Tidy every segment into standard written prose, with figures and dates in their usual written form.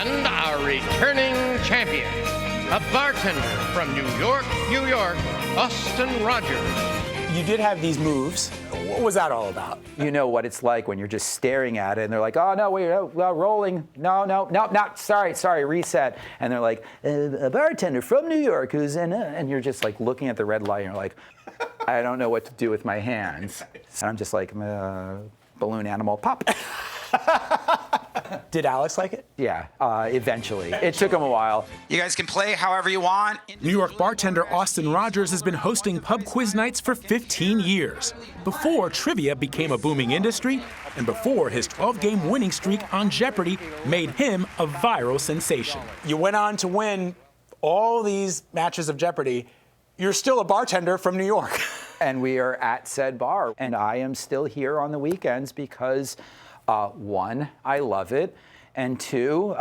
And our returning champion, a bartender from New York, New York, Austin Rogers. You did have these moves. What was that all about? You know what it's like when you're just staring at it and they're like, oh, no, wait, rolling. No, sorry, reset. And they're like, a bartender from New York who's in it. And you're just like looking at the red light and you're like, I don't know what to do with my hands. And I'm just like, balloon animal pop. Did Alex like it? Yeah, eventually. It took him a while. You guys can play however you want. New York bartender Austin Rogers has been hosting pub quiz nights for 15 years, before trivia became a booming industry and before his 12-game winning streak on Jeopardy made him a viral sensation. You went on to win all these matches of Jeopardy. You're still a bartender from New York. And we are at said bar. And I am still here on the weekends because, one, I love it. And two,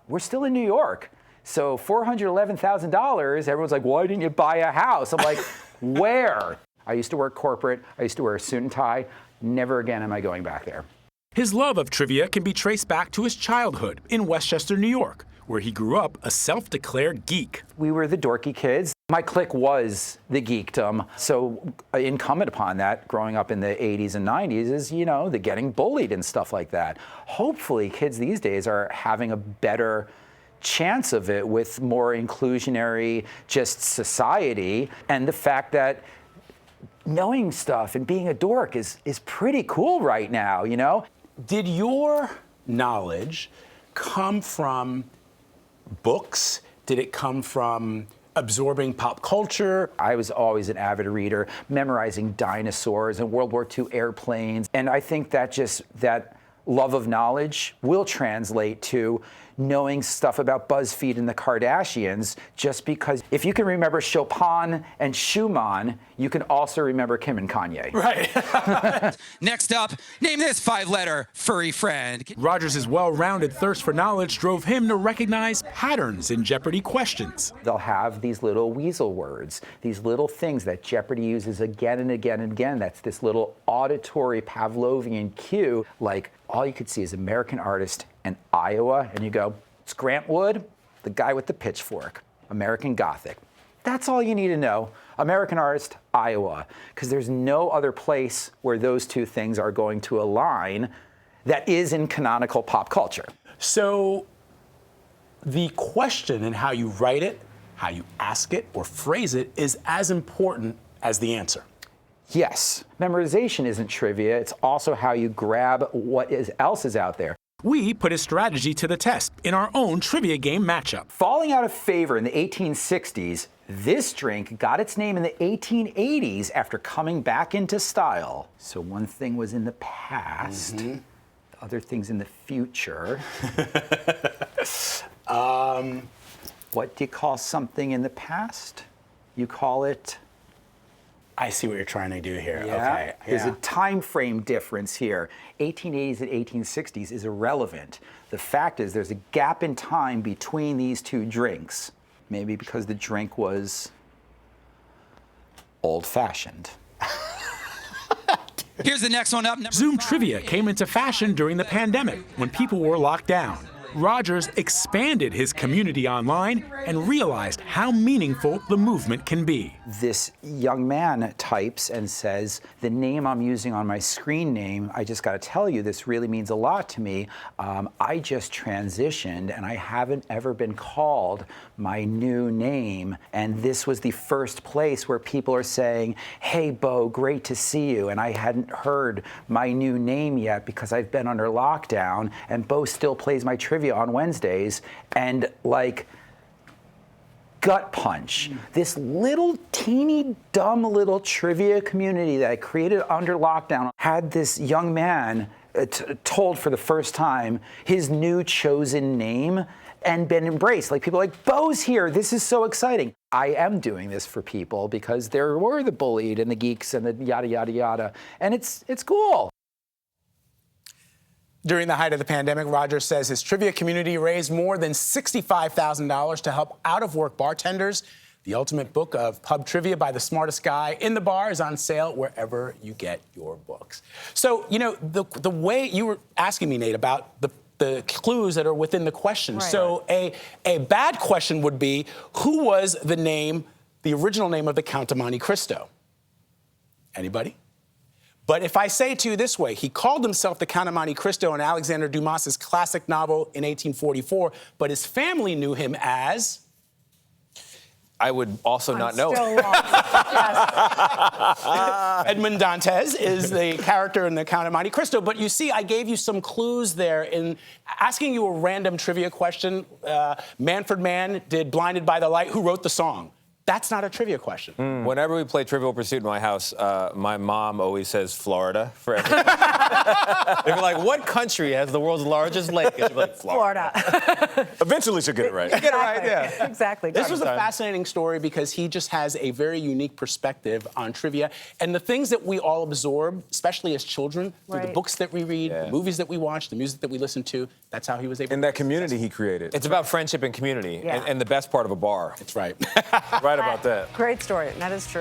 we're still in New York. So $411,000, everyone's like, why didn't you buy a house? I'm like, where? I used to work corporate. I used to wear a suit and tie. Never again am I going back there. His love of trivia can be traced back to his childhood in Westchester, New York, where he grew up a self-declared geek. We were the dorky kids. My clique was the geekdom. So incumbent upon that, growing up in the 80s and 90s, is, you know, the getting bullied and stuff like that. Hopefully kids these days are having a better chance of it with more inclusionary just society, and the fact that knowing stuff and being a dork is pretty cool right now, you know? Did your knowledge come from books? Did it come from absorbing pop culture? I was always an avid reader, memorizing dinosaurs and World War II airplanes. And I think that that love of knowledge will translate to knowing stuff about BuzzFeed and the Kardashians, just because if you can remember Chopin and Schumann, you can also remember Kim and Kanye. Right. Next up, name this 5-letter furry friend. Rogers' well-rounded thirst for knowledge drove him to recognize patterns in Jeopardy questions. They'll have these little weasel words, these little things that Jeopardy uses again and again and again. That's this little auditory Pavlovian cue, like all you could see is American artist and Iowa, and you go, it's Grant Wood, the guy with the pitchfork, American Gothic. That's all you need to know. American artist, Iowa, because there's no other place where those two things are going to align that is in canonical pop culture. So the question and how you write it, how you ask it or phrase it is as important as the answer. Yes, memorization isn't trivia. It's also how you grab what else is out there. We put his strategy to the test in our own trivia game matchup. Falling out of favor in the 1860s, this drink got its name in the 1880s after coming back into style. So one thing was in the past, the other thing's in the future. What do you call something in the past? You call it... I see what you're trying to do here. Yeah. Okay. There's a time frame difference here. 1880s and 1860s is irrelevant. The fact is there's a gap in time between these two drinks. Maybe because the drink was old-fashioned. Here's the next one up. Zoom trivia came into fashion during the pandemic when people were locked down. Rogers expanded his community online and realized how meaningful the movement can be. This young man types and says, the name I'm using on my screen name, I just got to tell you, this really means a lot to me. I just transitioned and I haven't ever been called my new name. And this was the first place where people are saying, hey, Bo, great to see you. And I hadn't heard my new name yet because I've been under lockdown, and Bo still plays my trivia on Wednesdays, and like gut punch. This little teeny dumb little trivia community that I created under lockdown had this young man told for the first time his new chosen name and been embraced. Like people are like, Bo's here, this is so exciting. I am doing this for people because there were the bullied and the geeks and the yada, yada, yada. And it's cool. During the height of the pandemic, Rogers says his trivia community raised more than $65,000 to help out-of-work bartenders. The ultimate book of pub trivia by the smartest guy in the bar is on sale wherever you get your books. So, you know, the way you were asking me, Nate, about the the clues that are within the question. Right. So a bad question would be, who was the original name of the Count of Monte Cristo? Anybody? But if I say to you this way, he called himself the Count of Monte Cristo in Alexander Dumas's classic novel in 1844, but his family knew him as... I would also not know. Still lost. Yes. Edmond Dantes is the character in the Count of Monte Cristo. But you see, I gave you some clues there in asking you a random trivia question. Manfred Mann did Blinded by the Light. Who wrote the song? That's not a trivia question. Whenever we play Trivial Pursuit in my house, my mom always says Florida for everything. They're like, what country has the world's largest lake? And she'll be like, Florida. Eventually she'll get it right. Get it right, yeah. Exactly. This was a fascinating story because he just has a very unique perspective on trivia. And the things that we all absorb, especially as children, through the Right. books that we read, the movies that we watch, the music that we listen to, that's how he was able And that community he created. It's about friendship and community, Yeah. and the best part of a bar. That's right. Right about that. Great story. That is true.